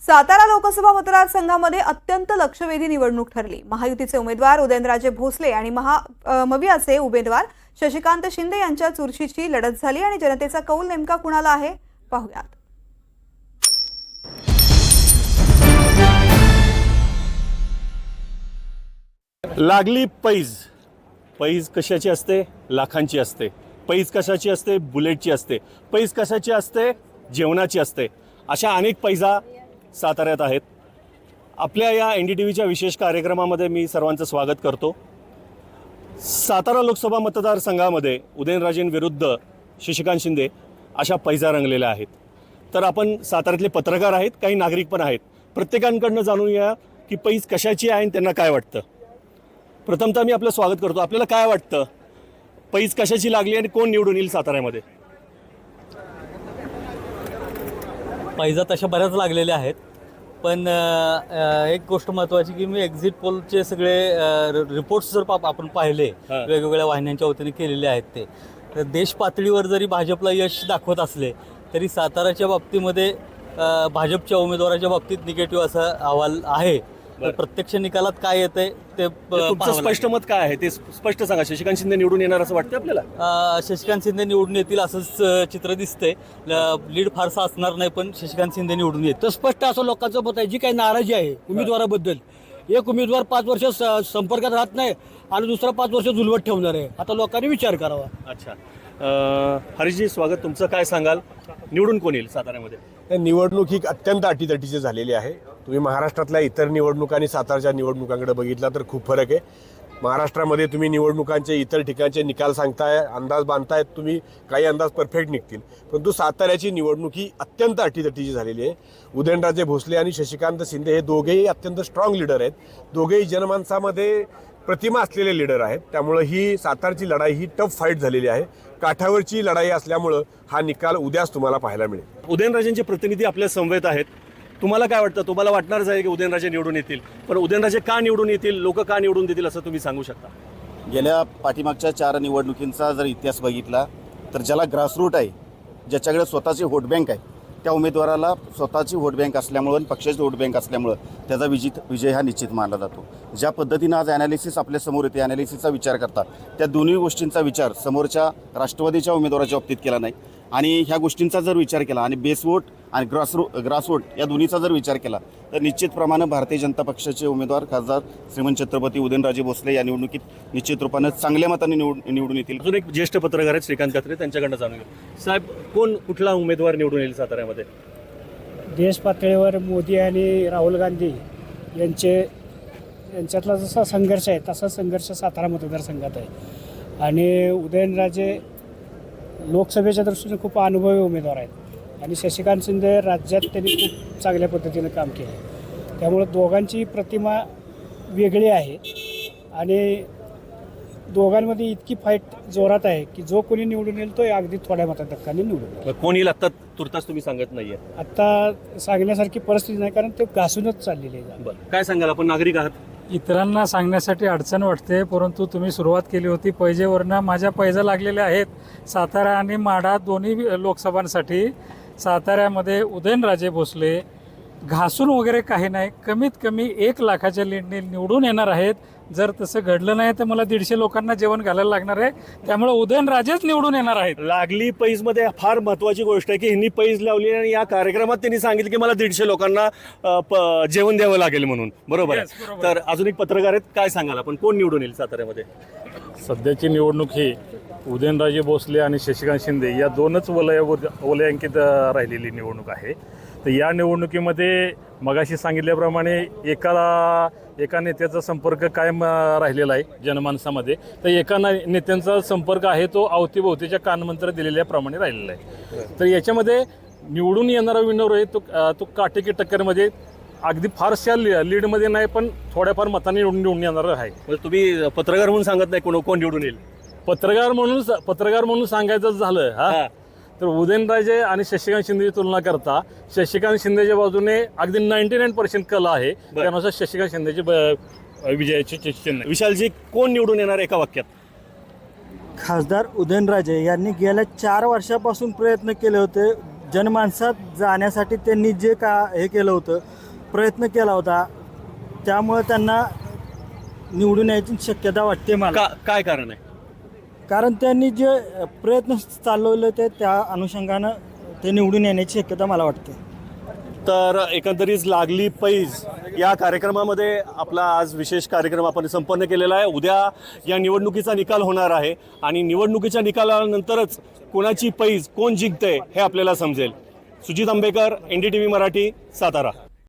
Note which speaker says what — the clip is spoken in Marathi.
Speaker 1: सातारा लोकसभा मतदारसंघामध्ये अत्यंत लक्षवेधी निवडणूक ठरली। महायुतीचे उमेदवार उदयनराजे भोसले आणि मविआचे उमेदवार शशिकांत शिंदे यांच्या चुरशीची लढत झाली आणि जनतेचा कौल नेमका कुणाला आहे पाहूयात।
Speaker 2: लागली पैज। पैज कशाची असते? लाखांची असते। पैज कशाची असते? बुलेटची असते। पैज कशाची असते? जेवणाची असते। अशा अनेक पैजा साताऱ्यात आहेत। आपल्या या NDTVच्या विशेष कार्यक्रमामध्ये मी सर्वांचं स्वागत करतो। सातारा लोकसभा मतदारसंघामध्ये उदयनराजेंविरुद्ध शशिकांत शिंदे अशा पैजा रंगलेल्या आहेत। तर आपण साताऱ्यातले पत्रकार आहेत, काही नागरिक पण आहेत। प्रत्येकांकडून जाणून घ्या की पैज कशाची आहे आणि त्यांना काय वाटतं। प्रथमतः मी आपलं स्वागत करतो। आपल्याला काय वाटतं, पैज कशाची लागली आणि कोण निवडून येईल साताऱ्यामध्ये?
Speaker 3: पैजा तशा बऱ्याच लागलेल्या आहेत, पण एक गोष्ट महत्त्वाची की मी एक्झिट पोलचे सगळे रिपोर्ट्स जर आपण पाहिले वेगवेगळ्या वाहिन्यांच्या वतीने केलेले आहेत ते, तर देश पातळीवर जरी भाजपला यश दाखवत असले तरी साताराच्या बाबतीमध्ये भाजपच्या उमेदवाराच्या बाबतीत निगेटिव्ह असा अहवाल आहे। प्रत्यक्ष निकालात काय येतंय ते
Speaker 2: तुमचं स्पष्ट मत काय आहे ते स्पष्ट सांगा। शशिकांत शिंदे निवडून येणार असं वाटतं आपल्याला?
Speaker 3: शशिकांत शिंदे निवडून येतील असंच चित्र दिसतंय। लीड फारसा असणार नाही, पण शशिकांत शिंदे निवडून येतील
Speaker 4: तर स्पष्ट असं लोकांचं मत आहे। जी काही नाराजी आहे उमेदवाराबद्दल, एक उमेदवार 5 वर्ष संपर्कात राहत नाही आणि दुसरा 5 वर्ष झुलवत ठेवणार आहे। आता लोकांनी विचार करावा।
Speaker 2: अच्छा, हरीशजी स्वागत तुमचं। काय सांगाल, निवडून कोण येईल साताऱ्यामध्ये?
Speaker 5: निवडणूक ही अत्यंत अटीतटीची झालेली आहे। तुम्ही महाराष्ट्रातल्या इतर निवडणुका आणि सातारच्या निवडणुकांकडे बघितला तर खूप फरक आहे। महाराष्ट्रामध्ये तुम्ही निवडणुकांचे इतर ठिकाणचे निकाल सांगताय, अंदाज बांधतायत, तुम्ही काही अंदाज परफेक्ट निघतील, परंतु साताऱ्याची निवडणूक ही अत्यंत अटीतटीची झालेली आहे। उदयनराजे भोसले आणि शशिकांत शिंदे हे दोघेही अत्यंत स्ट्रॉंग लीडर आहेत, दोघेही जनमानसामध्ये प्रतिमा असलेले लीडर आहेत। त्यामुळे ही सातारची लढाई ही टफ फाईट झालेली आहे, काठावरची लढाई असल्यामुळं हा निकाल उद्याच तुम्हाला पाहायला मिळेल।
Speaker 2: उदयनराजेंचे प्रतिनिधी आपल्या समवेत आहेत। तुम्हाला काय वाटतं? तुम्हाला वाटणारच आहे की उदयनराजे निवडून येतील, पण उदयनराजे का निवडून येतील, लोक का निवडून देतील असं तुम्ही सांगू शकता?
Speaker 6: गेल्या पाठीमागच्या 4 निवडणुकींचा जर इतिहास बघितला तर ज्याला ग्रासरूट आहे, ज्याच्याकडे स्वतःची व्होट बँक आहे, त्या उमेदवाराला स्वतःची व्होट बँक असल्यामुळं आणि पक्षाची व्होट बँक असल्यामुळं त्याचा विजय हा निश्चित मानला जातो। ज्या पद्धतीनं आज ॲनालिसिस आपल्या समोर येते, ॲनालिसिसचा विचार करता त्या दोन्ही गोष्टींचा विचार समोरच्या राष्ट्रवादीच्या उमेदवाराच्या बाबतीत केला नाही आणि ह्या गोष्टींचा जर विचार केला आणि बेस वोट आणि ग्रासरूट या दोन्हीचा जर विचार केला तर निश्चितप्रमाणे भारतीय जनता पक्षाचे उमेदवार खासदार श्रीमंत छत्रपती उदयनराजे भोसले या निवडणुकीत निश्चित रूपानं चांगल्या मताने निवडून येतील।
Speaker 2: अजून एक ज्येष्ठ पत्रकार आहेत श्रीकांत कात्रे, त्यांच्याकडनं जाणून घेऊ। साहेब, कुठला उमेदवार निवडून येईल साताऱ्यामध्ये?
Speaker 7: देश पातळीवर मोदी आणि राहुल गांधी यांच्यातला जसा संघर्ष आहे तसा संघर्ष सातारा मतदारसंघात आहे आणि उदयनराजे लोकसभेच्या दृष्टीने खूप अनुभवी उमेदवार आहेत आणि शशिकांत शिंदे राज्यात त्यांनी खूप चांगल्या पद्धतीनं काम केलं आहे। त्यामुळे दोघांची प्रतिमा वेगळी आहे आणि दोघांमध्ये इतकी फाईट जोरात आहे की जो कोणी निवडून येईल तो अगदी थोड्या मताधिक्याने निवडून येईल।
Speaker 2: कोण येईल आत्ता तुर्तास तुम्ही सांगत नाहीये?
Speaker 7: आत्ता सांगण्यासारखी परिस्थिती नाही, कारण ते घासूनच चाललेले आहे।
Speaker 2: बरं, काय सांगाल? आपण नागरिक आहात।
Speaker 8: इतरांना सांगण्यासाठी अडचण वाटते, परंतु तुम्ही सुरुवात केली होती पैजेवरनं। माझ्या पैजा लागलेल्या आहेत सातारा आणि माढा दोन्ही लोकसभांसाठी। साताऱ्यामध्ये उदयनराजे भोसले घासून वगैरे काही नाही, कमीत कमी 1 लाखाच्या लीडने निवडून येणार आहेत। जर तसं घडलं नाही तर मला 150 लोकांना जेवण घालायला लागणार आहे, त्यामुळे उदयनराजेच निवडून येणार आहेत।
Speaker 2: लागली पैजमध्ये फार महत्त्वाची गोष्ट आहे की ह्यांनी पैज लावली आणि या कार्यक्रमात त्यांनी सांगितलं की मला 150 लोकांना जेवण द्यावं लागेल म्हणून, बरोबर आहे? तर अजून एक पत्रकार आहेत, काय सांगाल आपण, कोण निवडून येईल साताऱ्यामध्ये?
Speaker 9: सध्याची निवडणूक ही उदयनराजे भोसले आणि शशिकांत शिंदे या दोनच वलयांकित राहिलेली निवडणूक आहे। तर या निवडणुकीमध्ये मगाशी सांगितल्याप्रमाणे एका नेत्याचा संपर्क कायम राहिलेला आहे जनमानसामध्ये। तर एका नेत्यांचा संपर्क आहे तो अवतीभोवतीच्या कानमंत्र दिलेल्याप्रमाणे राहिलेला आहे। तर याच्यामध्ये निवडून येणारा विनर आहे तो काटेकी टक्करमध्ये, अगदी फारशा लीडमध्ये नाही पण थोड्याफार मतांनी निवडून येणार आहे।
Speaker 2: म्हणजे तुम्ही पत्रकार म्हणून सांगत नाही कोण निवडून येईल?
Speaker 9: पत्रकार म्हणून सांगायचं झालं तर उदयनराजे आणि शशिकांत शिंदेची तुलना करता शशिकांत शिंदेच्या बाजूने अगदी 99% कल आहे, त्यानुसार शशिकांत शिंदेची विजयाची चिन्ह।
Speaker 2: विशालजी, कोण निवडून येणार एका वाक्यात?
Speaker 4: खासदार उदयनराजे यांनी गेल्या 4 वर्षापासून प्रयत्न केले होते
Speaker 10: जनमानसात जाण्यासाठी त्यांनी जे का हे केलं होतं, प्रयत्न केला होता, त्यामुळं त्यांना निवडून यायची शक्यता वाटते मला.
Speaker 2: काय कारण आहे?
Speaker 10: कारण त्यांनी जे प्रयत्न चालवले होते त्या अनुषंगानं ते निवडून येण्याची शक्यता मला वाटते.
Speaker 2: तर एकंदरीत लागली पैज या कार्यक्रमामध्ये आपला आज विशेष कार्यक्रम आपण संपन्न केलेला आहे. उद्या या निवडणुकीचा निकाल होणार आहे आणि निवडणुकीच्या निकालानंतरच कोणाची पैज, कोण जिंकते हे आपल्याला समजेल. सुजित आंबेकर, NDTV मराठी, सातारा.